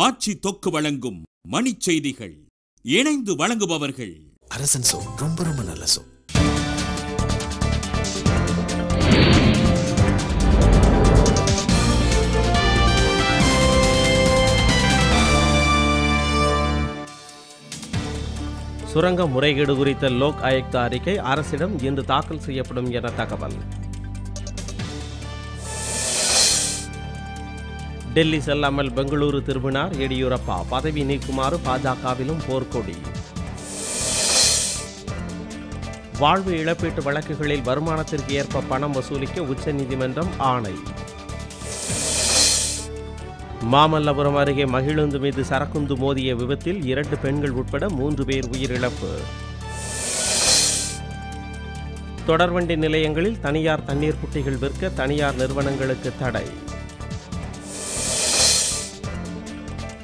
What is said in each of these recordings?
ஆட்சி தொக்கு வழங்கும் மணிச் செய்திகள். இணைந்து வழங்குபவர்கள் அரசன் சோ. ரொம்ப ரொம்ப நல்ல சோ. சுரங்க முறைகேடு குறித்த லோக் ஆயுக்தா அறிக்கை அரசிடம் இன்று தாக்கல் செய்யப்படும் என தகவல். டெல்லி செல்லாமல் பெங்களூரு திரும்பினார் எடியூரப்பா. பதவி நீக்குமாறு பாஜகவிலும் போர்க்கொடி. வாழ்வு இழப்பீட்டு வழக்குகளில் வருமானத்திற்கு ஏற்ப பணம் வசூலிக்க உச்சநீதிமன்றம் ஆணை. மாமல்லபுரம் அருகே மகிழுந்து மீது சரக்குந்து மோதிய விபத்தில் 2 பெண்கள் உட்பட 3 பேர் உயிரிழப்பு. தொடர்வண்டி நிலையங்களில் தனியார் தண்ணீர் குட்டிகள் விற்க தனியார் நிறுவனங்களுக்கு தடை.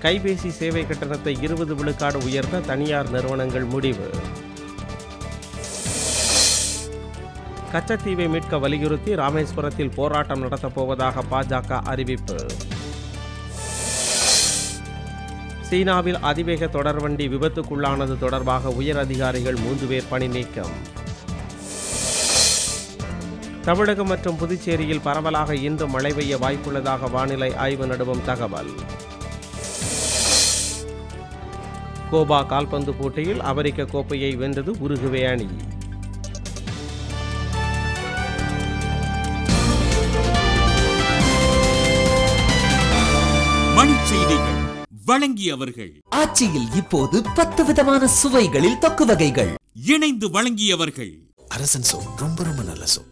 கைபேசி சேவை கட்டணத்தை 20 விழுக்காடு உயர்த்த தனியார் நிறுவனங்கள் முடிவு. கச்சத்தீவை மீட்க வலியுறுத்தி ராமேஸ்வரத்தில் போராட்டம் நடத்தப்போவதாக பாஜக அறிவிப்பு. சீனாவில் அதிவேக தொடர்வண்டி விபத்துக்குள்ளானது தொடர்பாக உயர் அதிகாரிகள் 3 பேர் பணி நீக்கம். தமிழகம் மற்றும் புதுச்சேரியில் பரவலாக இன்று மழை பெய்ய வாய்ப்புள்ளதாக வானிலை ஆய்வு நடுவம் தகவல். கோபா கால்பந்து போட்டியில் அமெரிக்க கோப்பையை வென்றது உருகுவே அணி. மணிச் செய்திகள் வழங்கியவர்கள். ஆட்சியில் இப்போது 10 விதமான சுவைகளில் தொக்கு வகைகள். இணைந்து வழங்கியவர்கள் அரசன் சோ. ரொம்ப ரொம்ப நல்ல சோ.